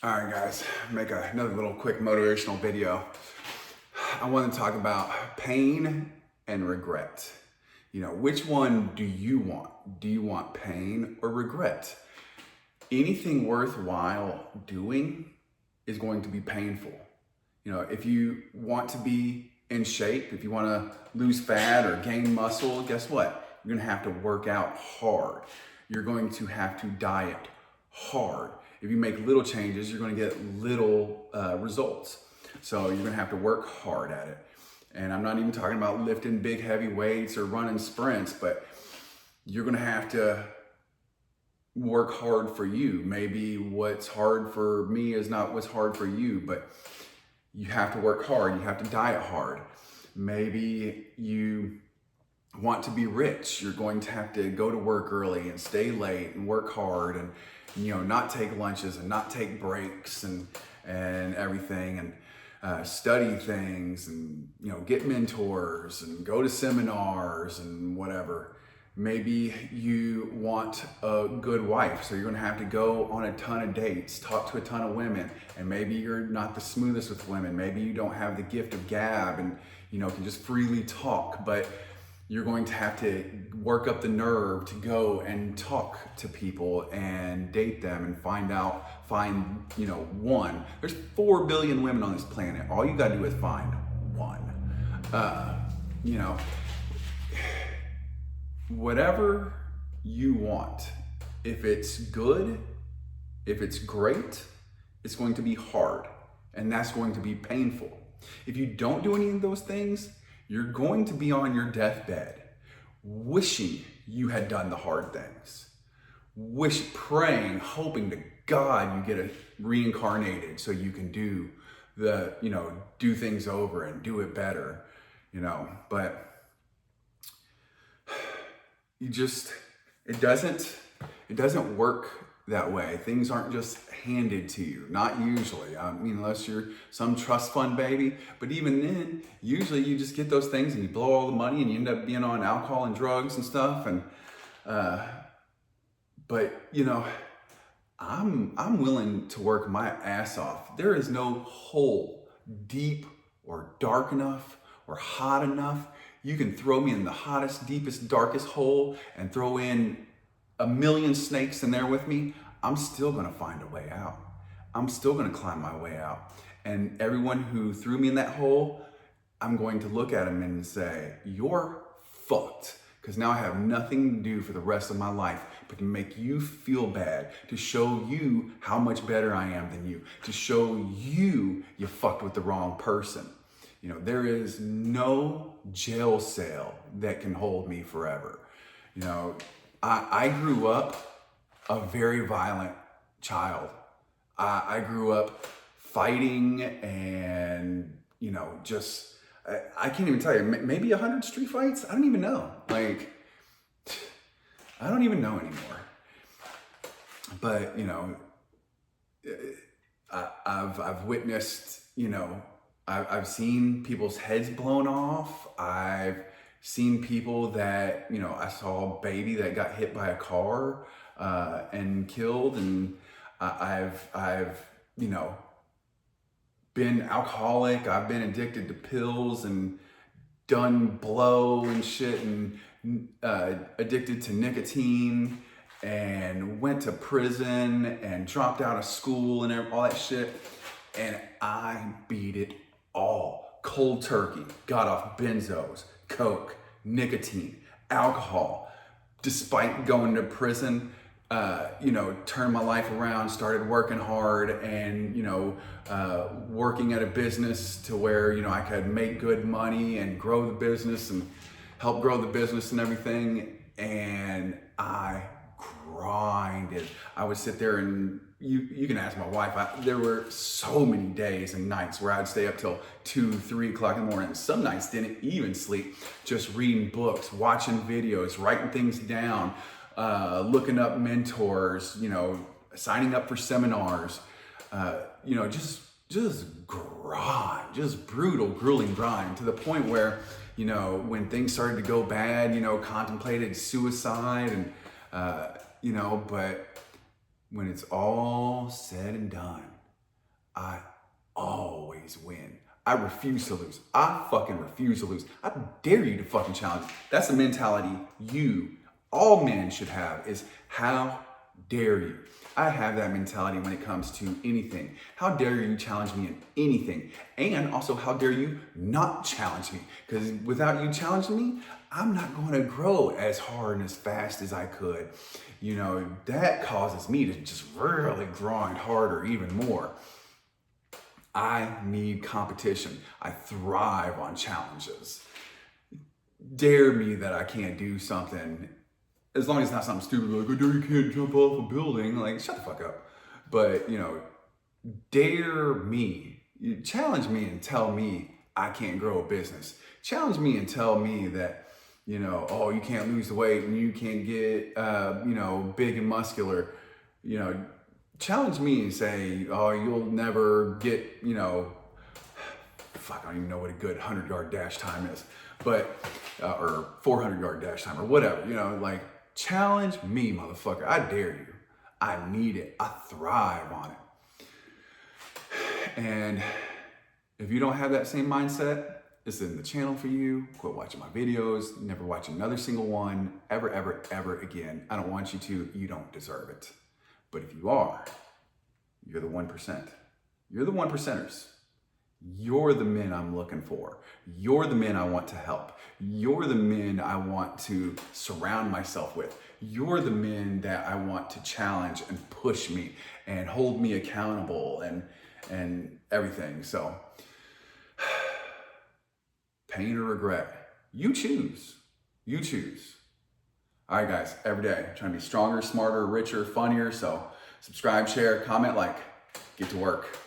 All right, guys, make another little quick motivational video. I want to talk about pain and regret. Which one do you want? Do you want pain or regret? Anything worthwhile doing is going to be painful. If you want to be in shape, if you want to lose fat or gain muscle, guess what? You're going to have to work out hard. You're going to have to diet hard. If you make little changes, you're going to get little results. So you're going to have to work hard at it. And I'm not even talking about lifting big heavy weights or running sprints, but you're going to have to work hard for you. Maybe what's hard for me is not what's hard for you, but you have to work hard. You have to diet hard. Maybe you want to be rich. You're going to have to go to work early and stay late and work hard and not take lunches and not take breaks and everything, and study things and get mentors and go to seminars and whatever. Maybe you want a good wife, so you're going to have to go on a ton of dates, talk to a ton of women, and maybe you're not the smoothest with women. Maybe you don't have the gift of gab and can just freely talk, but you're going to have to work up the nerve to go and talk to people and date them and find one. There's 4 billion women on this planet. All you gotta do is find one. You know, whatever you want, if it's good, if it's great, it's going to be hard, and that's going to be painful. If you don't do any of those things, you're going to be on your deathbed wishing you had done the hard things. Praying, hoping to God you get reincarnated so you can do do things over and do it better, but it doesn't work that way. Things aren't just handed to you, not usually. I mean, unless you're some trust fund baby, but even then, usually you just get those things and you blow all the money and you end up being on alcohol and drugs and stuff. And, but I'm willing to work my ass off. There is no hole deep or dark enough or hot enough. You can throw me in the hottest, deepest, darkest hole and throw in a million snakes in there with me. I'm still gonna find a way out. I'm still gonna climb my way out. And everyone who threw me in that hole, I'm going to look at them and say, you're fucked. Because now I have nothing to do for the rest of my life but to make you feel bad, to show you how much better I am than you, to show you fucked with the wrong person. There is no jail cell that can hold me forever. I grew up a very violent child. I grew up fighting and, I can't even tell you, maybe 100 street fights? I don't even know. I don't even know anymore. But, I've witnessed, I've seen people's heads blown off. I've seen people that, I saw a baby that got hit by a car and killed. And I've been alcoholic. I've been addicted to pills and done blow and shit and addicted to nicotine and went to prison and dropped out of school and all that shit. And I beat it all cold turkey. Got off benzos, coke, nicotine, alcohol. Despite going to prison, turned my life around, started working hard and, working at a business to where, I could make good money and grow the business and help grow the business and everything. And I grinded. I would sit there and you can ask my wife, there were so many days and nights where I'd stay up till 2, 3 o'clock in the morning. Some nights didn't even sleep, just reading books, watching videos, writing things down, looking up mentors, signing up for seminars, just grind, just brutal, grueling grind to the point where, when things started to go bad, contemplated suicide and, but when it's all said and done, I always win. I refuse to lose. I fucking refuse to lose. I dare you to fucking challenge. That's the mentality all men should have, is how dare you? I have that mentality when it comes to anything. How dare you challenge me in anything? And also, how dare you not challenge me? Because without you challenging me, I'm not going to grow as hard and as fast as I could. You know, that causes me to just really grind harder even more. I need competition. I thrive on challenges. Dare me that I can't do something, as long as it's not something stupid like, I dare you can't jump off a building. Like, shut the fuck up. But, you know, dare me. You challenge me and tell me I can't grow a business. Challenge me and tell me that, you know, oh, you can't lose the weight and you can't get, you know, big and muscular. You know, challenge me and say, oh, you'll never get, you know, fuck, I don't even know what a good 100-yard dash time is, but, or 400-yard dash time or whatever, you know, like, challenge me, motherfucker. I dare you. I need it. I thrive on it. And if you don't have that same mindset, this isn't the channel for you. Quit watching my videos. Never watch another single one ever, ever, ever again. I don't want you to. You don't deserve it. But if you are, you're the 1%. You're the 1%ers. You're the men I'm looking for. You're the men I want to help. You're the men I want to surround myself with. You're the men that I want to challenge and push me and hold me accountable and everything. So, pain or regret, you choose. You choose. All right, guys, every day, trying to be stronger, smarter, richer, funnier. So subscribe, share, comment, like, get to work.